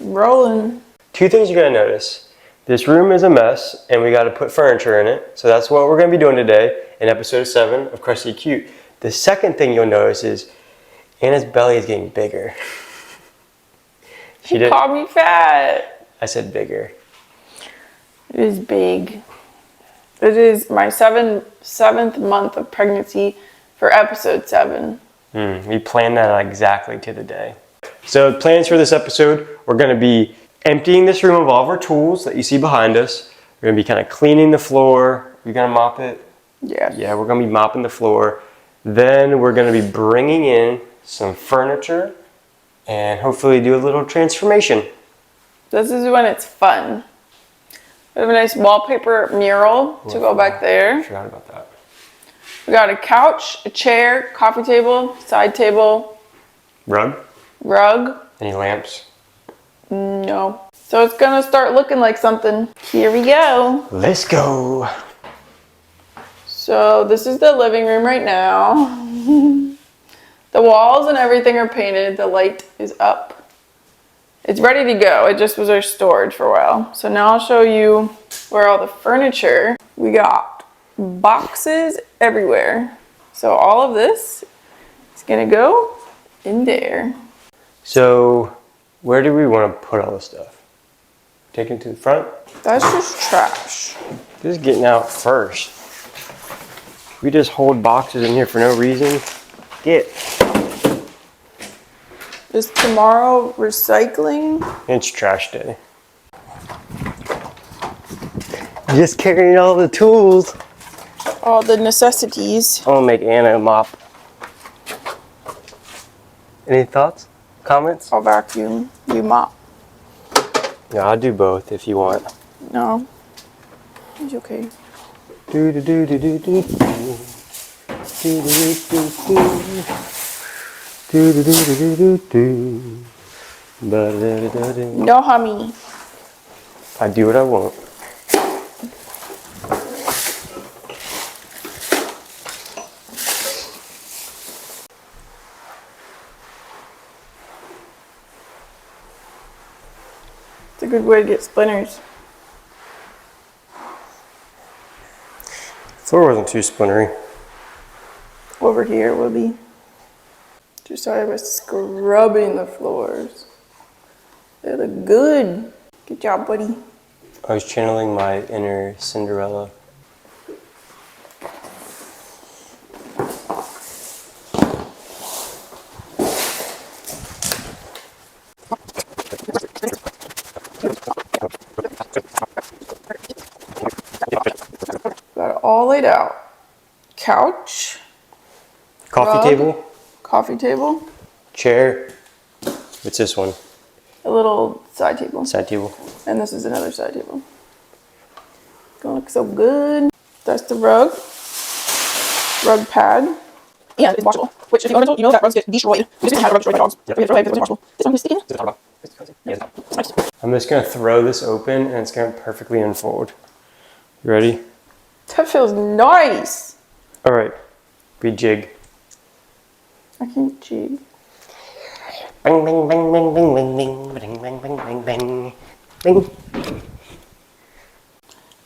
Rolling. Two things you're gonna notice. This room is a mess and we gotta put furniture in it. So that's what we're gonna be doing today in episode 7 of Crusty Cute. The second thing you'll notice is Anna's belly is getting bigger. She called me fat. I said bigger. It is big. It is my seventh month of pregnancy for episode 7. We planned that exactly to the day. So plans for this episode, we're gonna be emptying this room of all of our tools that you see behind us. We're gonna be kind of cleaning the floor. You're gonna mop it? Yes. Yeah, we're gonna be mopping the floor. Then we're gonna be bringing in some furniture and hopefully do a little transformation. This is when it's fun. We have a nice wallpaper mural to go back there. I forgot about that. We got a couch, a chair, coffee table, side table. Rug? Any lamps? No. So it's gonna start looking like something. Here we go. Let's go. So this is the living room right now. The walls and everything are painted. The light is up. It's ready to go. It just was our storage for a while. So now I'll show you where all the furniture. We got boxes everywhere. So all of this is gonna go in there. So where do we want to put all this stuff? Take it to the front? That's just trash. This is getting out first. We just hold boxes in here for no reason. Is tomorrow recycling? It's trash day. Just carrying all the tools. All the necessities. I'm gonna make Anna a mop. Any thoughts? Comments? I'll vacuum. You mop. Yeah, I'll do both if you want. No. It's okay. Do do do do do do do. Do do do do do. Do do do do do do. Ba-da-da-da-da. No, hummy. I do what I want. It's a good way to get splinters. Floor wasn't too splintery. Over here will be. Josiah was scrubbing the floors. They look good. Good job, buddy. I was channeling my inner Cinderella. Got it all laid out. Couch. Coffee table. Coffee table. Chair. What's this one? A little side table. Side table. And this is another side table. Gonna look so good. That's the rug. Rug pad. And it's washable. Which, if you know that rugs get destroyed. We just had a rug destroyed by dogs. Yep. We had to throw it because it wasn't washable. This one is sticking. Yeah. I'm just gonna throw this open and it's gonna perfectly unfold. You ready? That feels nice. All right. We jig. I can't jig. Bing, bing, bing, bing, bing, bing, bing, bing, bing, bing, bing, bing.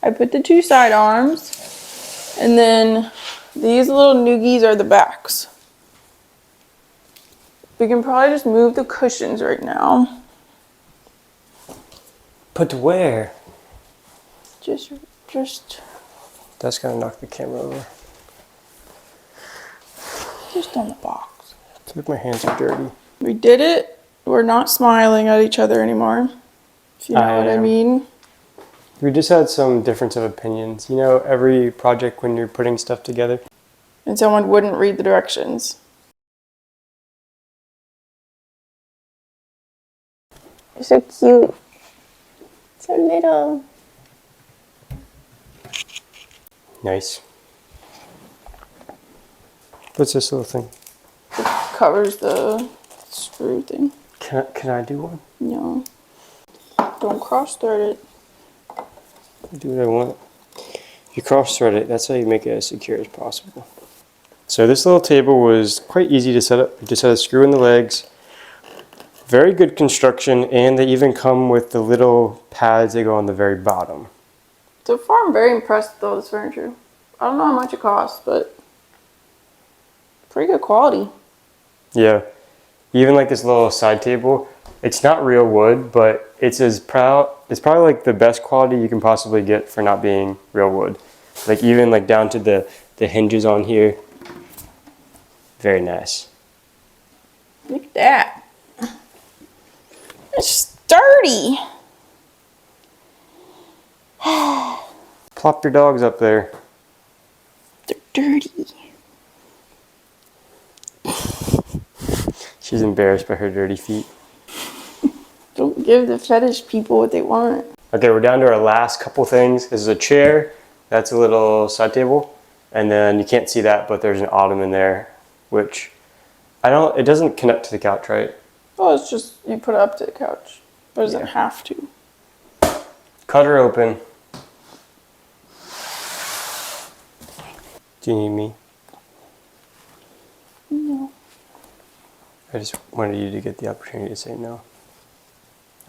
I put the 2 side arms, and then these little noogies are the backs. We can probably just move the cushions right now. Put to where? Just. That's gonna knock the camera over. Just on the box. Look, my hands are dirty. We did it. We're not smiling at each other anymore. If you know what I mean. We just had some difference of opinions. You know, every project when you're putting stuff together. And someone wouldn't read the directions. You're so cute. So little. Nice. What's this little thing? It covers the screw thing. Can I do one? No. Don't cross thread it. Do what I want. If you cross thread it, that's how you make it as secure as possible. So this little table was quite easy to set up. You just had a screw in the legs, Very good construction, and they even come with the little pads that go on the very bottom. So far, I'm very impressed with all this furniture. I don't know how much it costs, but pretty good quality. Yeah. Even like this little side table, it's not real wood, but it's probably like the best quality you can possibly get for not being real wood. Like even like down to the hinges on here. Very nice. Look at that. It's sturdy. Plop your dogs up there. They're dirty. She's embarrassed by her dirty feet. Don't give the fetish people what they want. Okay, we're down to our last couple things. This is a chair. That's a little side table. And then you can't see that, but there's an ottoman there, which it doesn't connect to the couch, right? Oh, it's just, you put it up to the couch. But it doesn't have to. Cut her open. Do you need me? No. I just wanted you to get the opportunity to say no.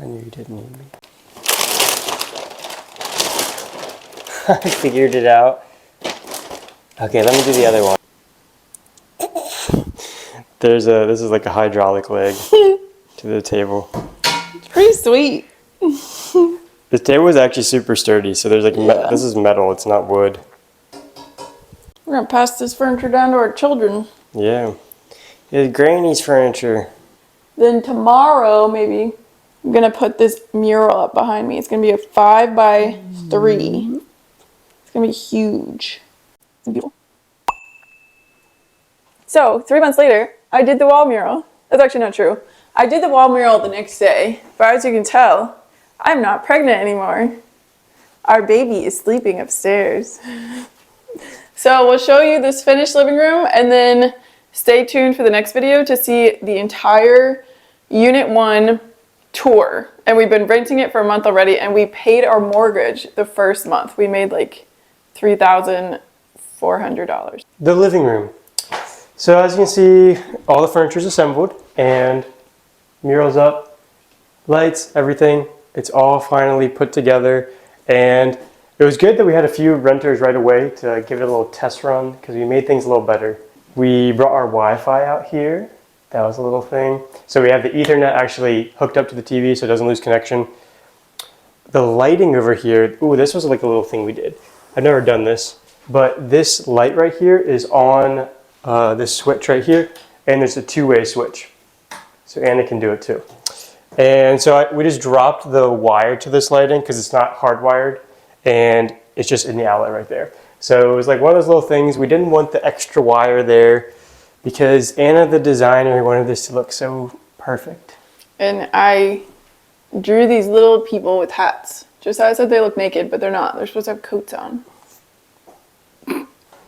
I knew you didn't need me. I figured it out. Okay, let me do the other one. This is like a hydraulic leg to the table. It's pretty sweet. This table is actually super sturdy, so there's like, this is metal, it's not wood. We're gonna pass this furniture down to our children. Yeah. It's Granny's furniture. Then tomorrow, maybe, I'm gonna put this mural up behind me. It's gonna be a 5x3. It's gonna be huge. It's beautiful. So, 3 months later, I did the wall mural. That's actually not true. I did the wall mural the next day, but as you can tell, I'm not pregnant anymore. Our baby is sleeping upstairs. So we'll show you this finished living room, and then stay tuned for the next video to see the entire Unit 1 tour. And we've been renting it for a month already, and we paid our mortgage the first month. We made like $3,400. The living room. So as you can see, all the furniture is assembled and murals up, lights, everything. It's all finally put together, and it was good that we had a few renters right away to give it a little test run because we made things a little better. We brought our Wi-Fi out here. That was a little thing. So we have the Ethernet actually hooked up to the TV so it doesn't lose connection. The lighting over here, ooh, this was like a little thing we did. I've never done this, but this light right here is on this switch right here, and there's a two-way switch. So Anna can do it too. And so we just dropped the wire to this lighting because it's not hardwired, and it's just in the outlet right there. So it was like one of those little things. We didn't want the extra wire there because Anna, the designer, wanted this to look so perfect. And I drew these little people with hats. Josiah said they look naked, but they're not. They're supposed to have coats on.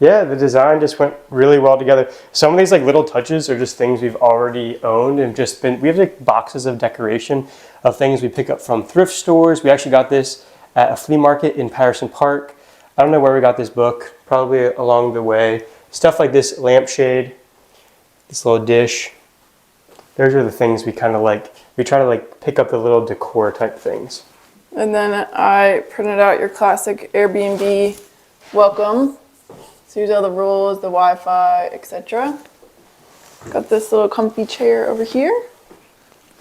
Yeah, the design just went really well together. Some of these like little touches are just things we've already owned and just been, we have like boxes of decoration of things we pick up from thrift stores. We actually got this at a flea market in Patterson Park. I don't know where we got this book, probably along the way. Stuff like this lampshade, this little dish. Those are the things we kind of like, we try to like pick up the little decor type things. And then I printed out your classic Airbnb welcome. So here's all the rules, the Wi-Fi, etc. Got this little comfy chair over here.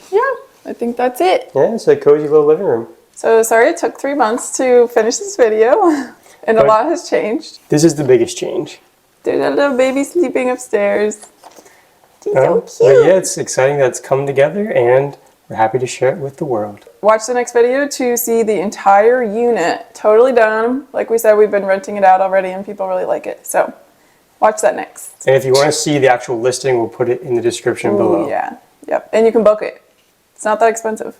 Yeah, I think that's it. Yeah, it's a cozy little living room. So sorry it took 3 months to finish this video, and a lot has changed. This is the biggest change. There's a little baby sleeping upstairs. He's so cute. But yeah, it's exciting that it's come together, and we're happy to share it with the world. Watch the next video to see the entire unit totally done. Like we said, we've been renting it out already and people really like it. So watch that next. And if you want to see the actual listing, we'll put it in the description below. Yeah. Yep. And you can book it. It's not that expensive.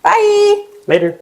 Bye. Later.